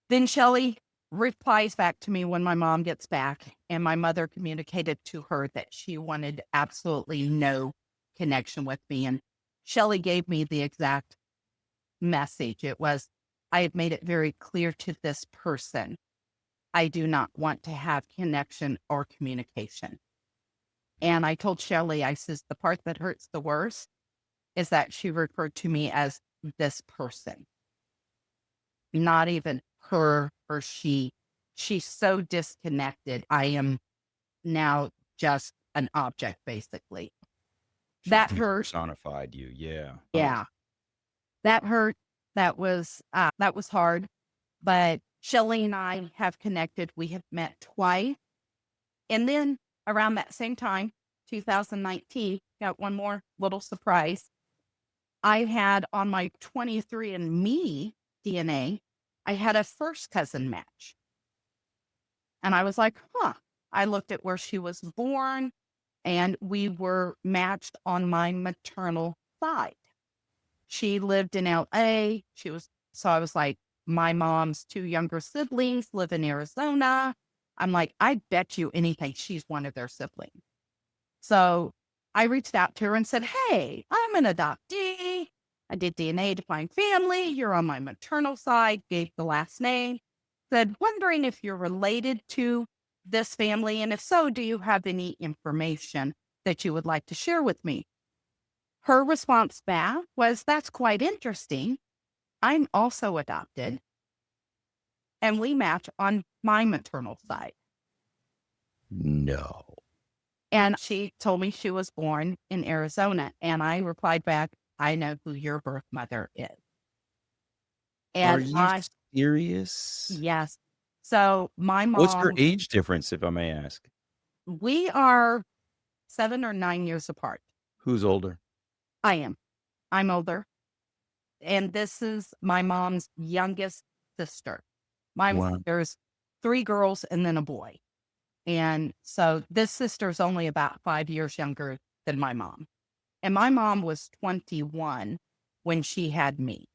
Then Shelly replies back to me when my mom gets back, and my mother communicated to her that she wanted absolutely no connection with me. And Shelly gave me the exact message. It was, I have made it very clear to this person, I do not want to have connection or communication. And I told Shelly, I says, the part that hurts the worst is that she referred to me as this person, not even her or she. She's so disconnected. I am now just an object, basically. That hurt. Personified you, yeah. Yeah. That hurt. That was hard. But Shelly and I have connected. We have met twice. And then around that same time, 2019, got one more little surprise. I had on my 23andMe DNA, I had a first cousin match. And I was like, I looked at where she was born, and we were matched on my maternal side. She lived in LA. So I was like, my mom's two younger siblings live in Arizona. I'm like, I bet you anything she's one of their siblings. So I reached out to her and said, hey, I'm an adoptee. I did DNA to find family. You're on my maternal side, gave the last name, said, wondering if you're related to this family. And if so, do you have any information that you would like to share with me? Her response back was, that's quite interesting. I'm also adopted, and we match on my maternal side. No. And she told me she was born in Arizona. And I replied back, I know who your birth mother is. Are And you serious? yes. So my What's your mom, age difference, if I may ask? we are 7 or 9 years apart. Who's older? I am. I'm older. And this is my mom's youngest sister. Wow. There's 3 girls and then a boy. And so this sister's only about 5 years younger than my mom. And my mom was 21 when she had me.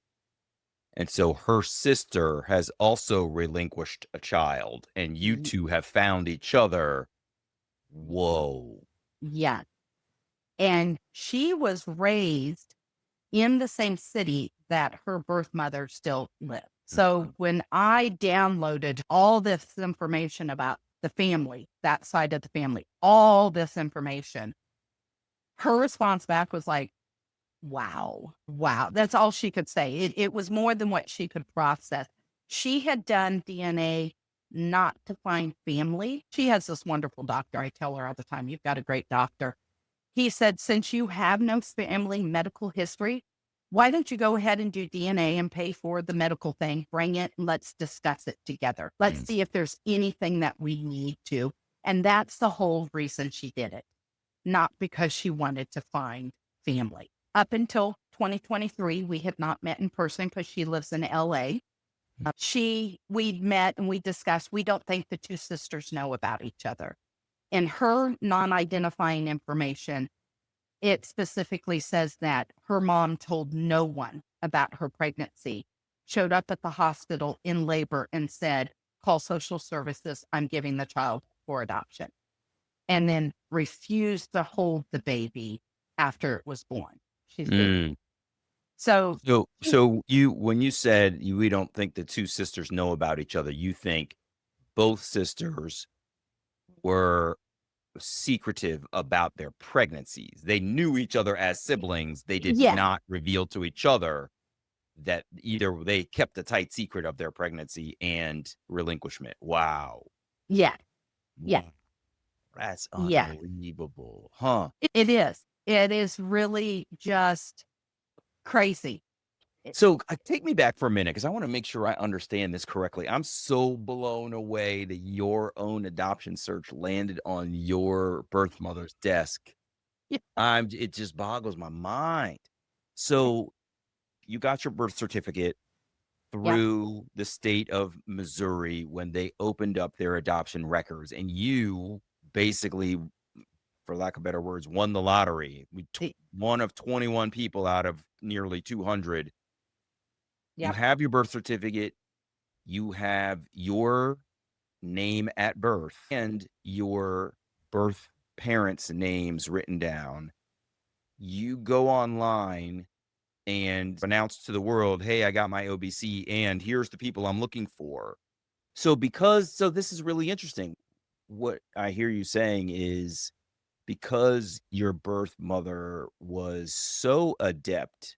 And so her sister has also relinquished a child, and you two have found each other. Whoa. Yeah. And she was raised in the same city that her birth mother still lived. So when I downloaded all this information about the family, that side of the family, all this information, her response back was like, wow. That's all she could say. It was more than what she could process. She had done DNA not to find family. She has this wonderful doctor. I tell her all the time, you've got a great doctor. He said, since you have no family medical history, why don't you go ahead and do DNA and pay for the medical thing? Bring it and let's discuss it together. Let's see if there's anything that we need to. And that's the whole reason she did it, not because she wanted to find family. Up until 2023, we had not met in person because she lives in LA. We'd met and we discussed, we don't think the two sisters know about each other. In her non-identifying information, it specifically says that her mom told no one about her pregnancy, showed up at the hospital in labor and said, call social services, I'm giving the child for adoption. And then refused to hold the baby after it was born. She said, so you, when you said we don't think the two sisters know about each other, you think both sisters were secretive about their pregnancies. They knew each other as siblings. They did Yeah. not reveal to each other that either they kept a tight secret of their pregnancy and relinquishment. Wow. Yeah. Yeah. Wow. That's Yeah. unbelievable. Huh? It is. It is really just crazy. So take me back for a minute because I want to make sure I understand this correctly. I'm so blown away that your own adoption search landed on your birth mother's desk. Yeah. It just boggles my mind. So you got your birth certificate through the state of Missouri when they opened up their adoption records, and you basically, for lack of better words, won the lottery. One of 21 people out of nearly 200. You Yep. have your birth certificate, you have your name at birth and your birth parents' names written down. You go online and announce to the world, hey, I got my OBC and here's the people I'm looking for. So this is really interesting. What I hear you saying is because your birth mother was so adept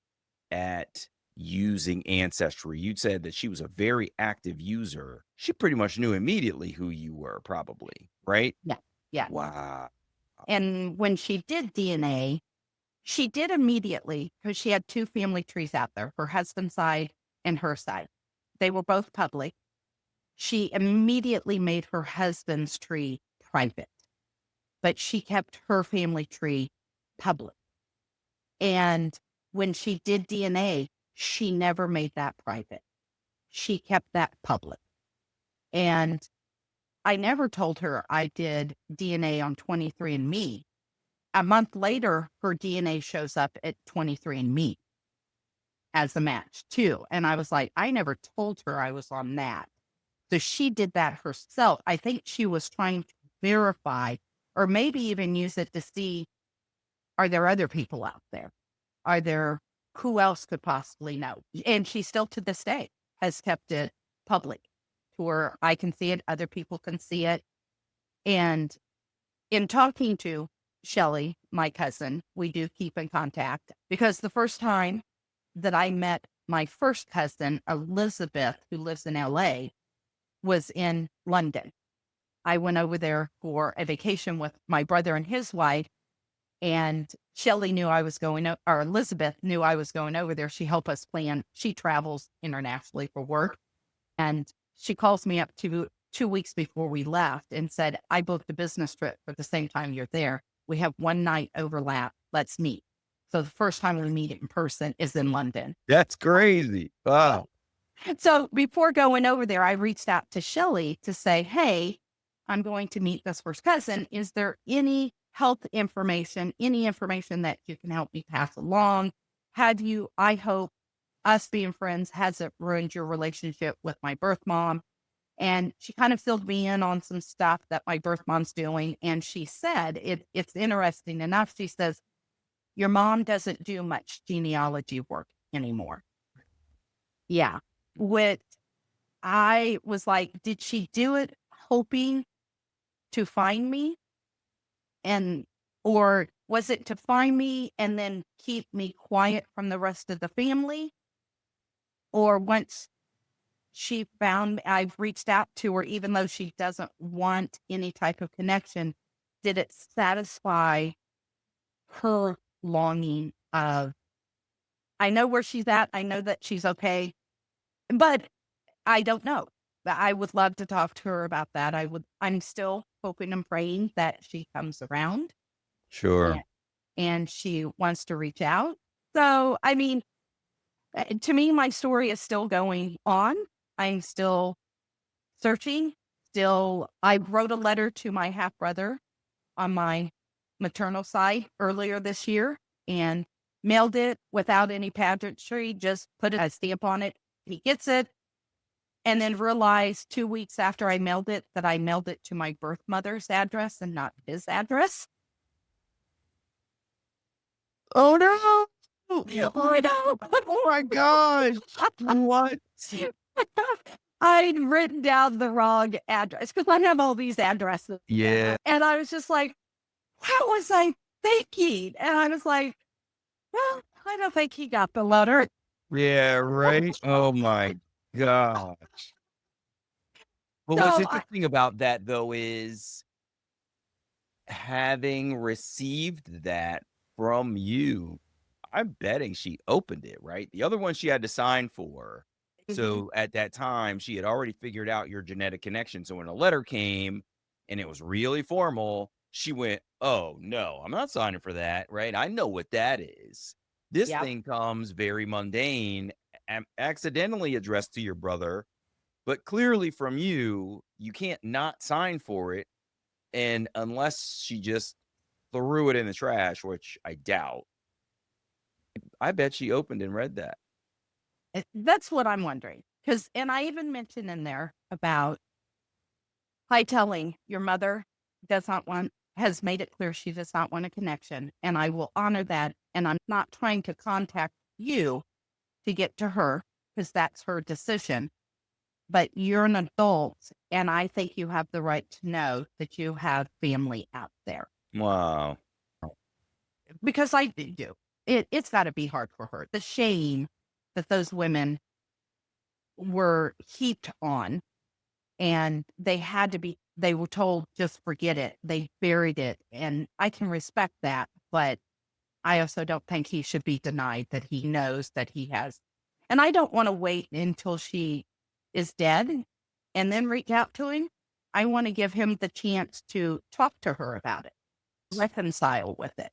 at using Ancestry, you said that she was a very active user. She pretty much knew immediately who you were, probably, right? Yeah. Wow. And when she did DNA, she did immediately because she had 2 family trees out there, her husband's side and her side. They were both public. She immediately made her husband's tree private, but she kept her family tree public. And when she did DNA, she never made that private. She kept that public. And I never told her I did DNA on 23andMe. A month later, her DNA shows up at 23andMe. as a match too. And I was like, I never told her I was on that. So she did that herself. I think she was trying to verify or maybe even use it to see, are there other people out there? Are there, who else could possibly know? And she still to this day has kept it public to where I can see it, other people can see it. And in talking to Shelly, my cousin, we do keep in contact because the first time that I met my first cousin, Elizabeth, who lives in LA, was in London. I went over there for a vacation with my brother and his wife, and Shelly knew I was going, or Elizabeth knew I was going over there. She helped us plan. She travels internationally for work, and she calls me up 2 weeks before we left and said, I booked a business trip for the same time you're there. We have one night overlap. Let's meet. So the first time we meet in person is in London. That's crazy. Wow. So before going over there, I reached out to Shelly to say, hey, I'm going to meet this first cousin. Is there any health information, any information that you can help me pass along? I hope us being friends hasn't ruined your relationship with my birth mom. And she kind of filled me in on some stuff that my birth mom's doing. And she said, it's interesting enough. She says, your mom doesn't do much genealogy work anymore. Yeah. Which I was like, did she do it hoping to find me? Or was it to find me and then keep me quiet from the rest of the family? Or once she found, I've reached out to her, even though she doesn't want any type of connection, did it satisfy her longing of, I know where she's at. I know that she's okay, but I don't know. But I would love to talk to her about that. I'm still hoping and praying that she comes around. Sure. And she wants to reach out. So, I mean, to me, my story is still going on. I'm still searching. I wrote a letter to my half brother on my maternal side earlier this year and mailed it without any pageantry, just put a stamp on it. He gets it. And then realized 2 weeks after I mailed it that I mailed it to my birth mother's address and not his address. Oh no. I know. Oh my gosh. What? I'd written down the wrong address because I have all these addresses. Yeah. And I was just like, what was I thinking? And I was like, well, I don't think he got the letter. Yeah, right. Oh my gosh. But what's So interesting about that though is having received that from you, I'm betting she opened it, right? The other one she had to sign for. So at that time, she had already figured out your genetic connection. So when a letter came and it was really formal, she went, oh, no, I'm not signing for that, right? I know what that is. This Yep. thing comes very mundane, accidentally addressed to your brother, but clearly from you, you can't not sign for it. And unless she just threw it in the trash, which I doubt, I bet she opened and read that. That's what I'm wondering. And I even mentioned in there about telling your mother has made it clear she does not want a connection. And I will honor that. And I'm not trying to contact you to get to her because that's her decision. But you're an adult. And I think you have the right to know that you have family out there. Wow. Because I do. It's got to be hard for her. The shame that those women were heaped on and they were told, just forget it. They buried it. And I can respect that, but I also don't think he should be denied that he knows that he has. And I don't want to wait until she is dead and then reach out to him. I want to give him the chance to talk to her about it, reconcile with it.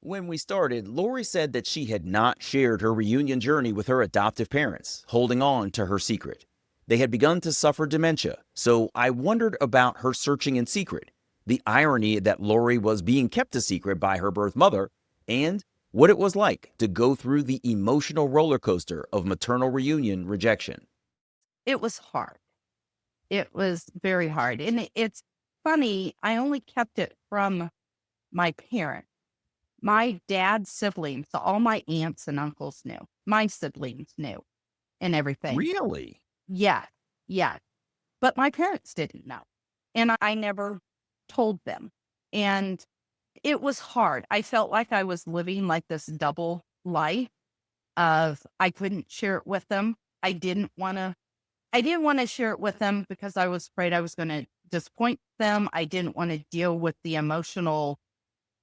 When we started, Lori said that she had not shared her reunion journey with her adoptive parents, holding on to her secret. They had begun to suffer dementia, so I wondered about her searching in secret, the irony that Lori was being kept a secret by her birth mother, and what it was like to go through the emotional roller coaster of maternal reunion rejection. It was hard. It was very hard. And it's funny, I only kept it from my parents. My dad's siblings, so all my aunts and uncles knew. My siblings knew and everything. Really? Yeah, yeah. But my parents didn't know. And I never told them. And it was hard. I felt like I was living like this double life of I couldn't share it with them. I didn't want to share it with them because I was afraid I was going to disappoint them. I didn't want to deal with the emotional,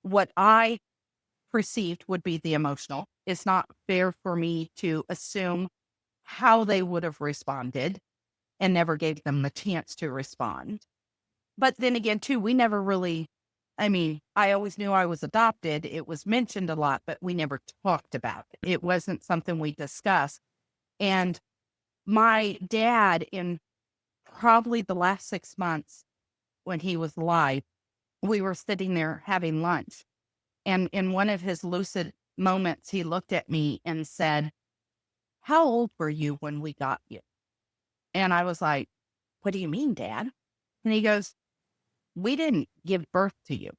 what I perceived would be the emotional. It's not fair for me to assume how they would have responded and never gave them the chance to respond. But then again, too, we never really, I always knew I was adopted. It was mentioned a lot, but we never talked about it. It wasn't something we discussed. And my dad, in probably the last 6 months when he was alive, we were sitting there having lunch. And in one of his lucid moments, he looked at me and said, "How old were you when we got you?" And I was like, "What do you mean, Dad?" And he goes, "We didn't give birth to you.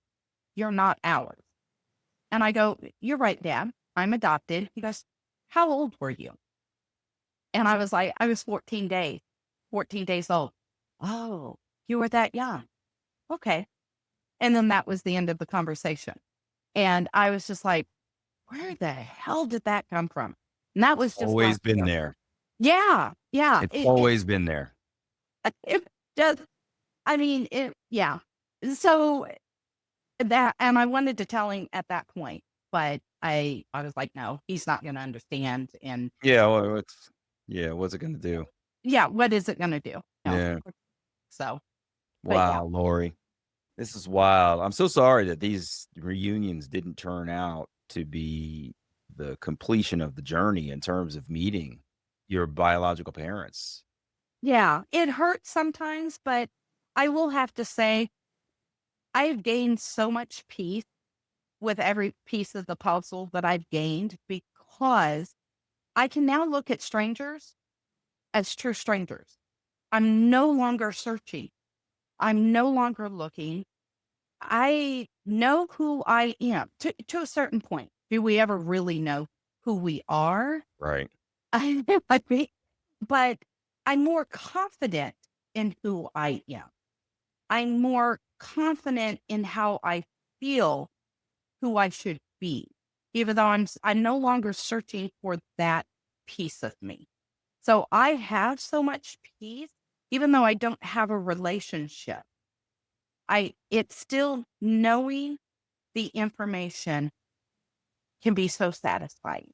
You're not ours." And I go, "You're right, Dad. I'm adopted." He goes, "How old were you?" And I was like, "I was 14 days old." "Oh, you were that young. Okay." And then that was the end of the conversation. And I was just like, where the hell did that come from? And that was just Always last been year. there. Yeah. Yeah. It's always been there. It just, yeah. So that, and I wanted to tell him at that point, but I was like, no, he's not going to understand. And Yeah. What's it going to do? yeah, what is it going to do? No. Yeah. So, but yeah. Wow, Lori. This is wild. I'm so sorry that these reunions didn't turn out to be the completion of the journey in terms of meeting your biological parents. Yeah, it hurts sometimes, but I will have to say, I've gained so much peace with every piece of the puzzle that I've gained because I can now look at strangers as true strangers. I'm no longer searching. I'm no longer looking. I know who I am to a certain point. Do we ever really know who we are? Right. I mean, but I'm more confident in who I am. I'm more confident in how I feel who I should be, even though I'm no longer searching for that piece of me. So I have so much peace, even though I don't have a relationship. It's still knowing the information can be so satisfying.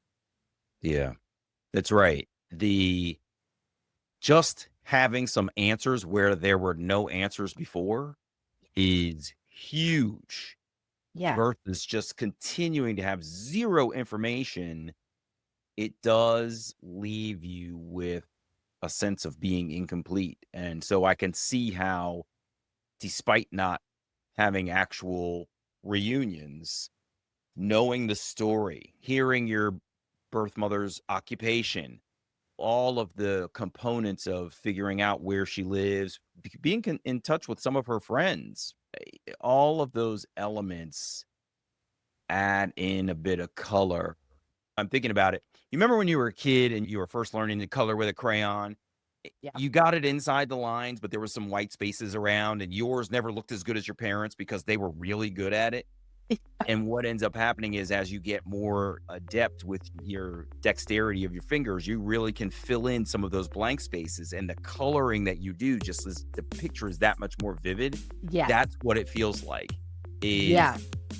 Yeah. That's right. Just having some answers where there were no answers before is huge. Yeah. Versus just continuing to have zero information. It does leave you with a sense of being incomplete. And so I can see how, despite not having actual reunions, knowing the story, hearing your birth mother's occupation, all of the components of figuring out where she lives, being in touch with some of her friends, all of those elements add in a bit of color. I'm thinking about it. You remember when you were a kid and you were first learning to color with a crayon? Yeah. You got it inside the lines, but there was some white spaces around, and yours never looked as good as your parents because they were really good at it. And what ends up happening is, as you get more adept with your dexterity of your fingers, you really can fill in some of those blank spaces, and the coloring that you do, just as the picture is that much more vivid. Yeah. That's what it feels like. Yeah.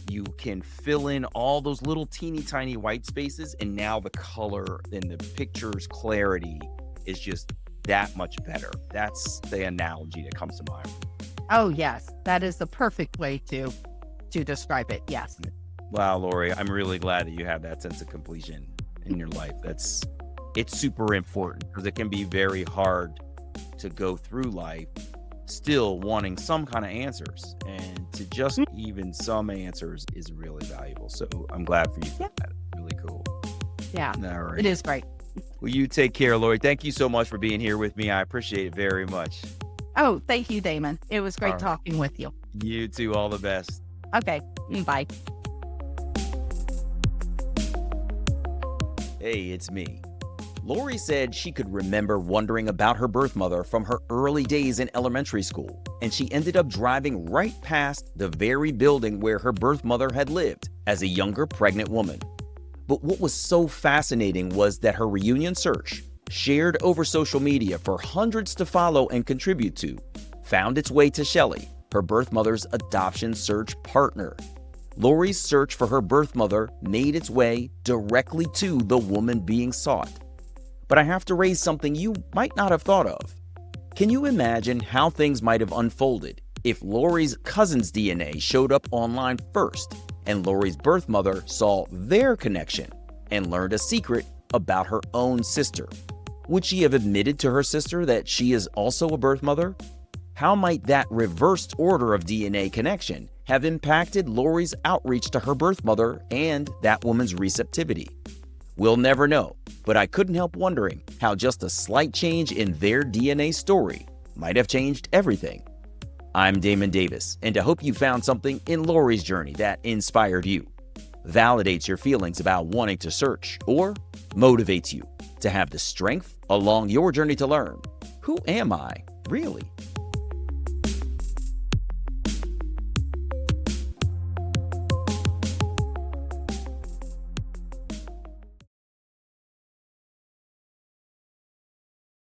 You can fill in all those little teeny tiny white spaces, and now the color and the picture's clarity is just that much better. That's the analogy that comes to mind. Oh, yes. That is the perfect way to describe it. Yes. Wow, Lori, I'm really glad that you have that sense of completion in your life. It's super important because it can be very hard to go through life still wanting some kind of answers, and to just even some answers is really valuable. So I'm glad for you for that. really cool. Yeah, All right. it is great. Well, you take care, Lori. Thank you so much for being here with me. I appreciate it very much. Oh, thank you, Damon. It was great All right. talking with you. You too. All the best. Okay, bye. Hey, it's me. Lori said she could remember wondering about her birth mother from her early days in elementary school, and she ended up driving right past the very building where her birth mother had lived as a younger pregnant woman. But what was so fascinating was that her reunion search, shared over social media for hundreds to follow and contribute to, found its way to Shelley, her birth mother's adoption search partner. Lori's search for her birth mother made its way directly to the woman being sought. But I have to raise something you might not have thought of. Can you imagine how things might have unfolded if Lori's cousin's DNA showed up online first and Lori's birth mother saw their connection and learned a secret about her own sister? Would she have admitted to her sister that she is also a birth mother? How might that reversed order of DNA connection have impacted Lori's outreach to her birth mother and that woman's receptivity? We'll never know, but I couldn't help wondering how just a slight change in their DNA story might have changed everything. I'm Damon Davis, and I hope you found something in Lori's journey that inspired you, validates your feelings about wanting to search, or motivates you to have the strength along your journey to learn, who am I, really?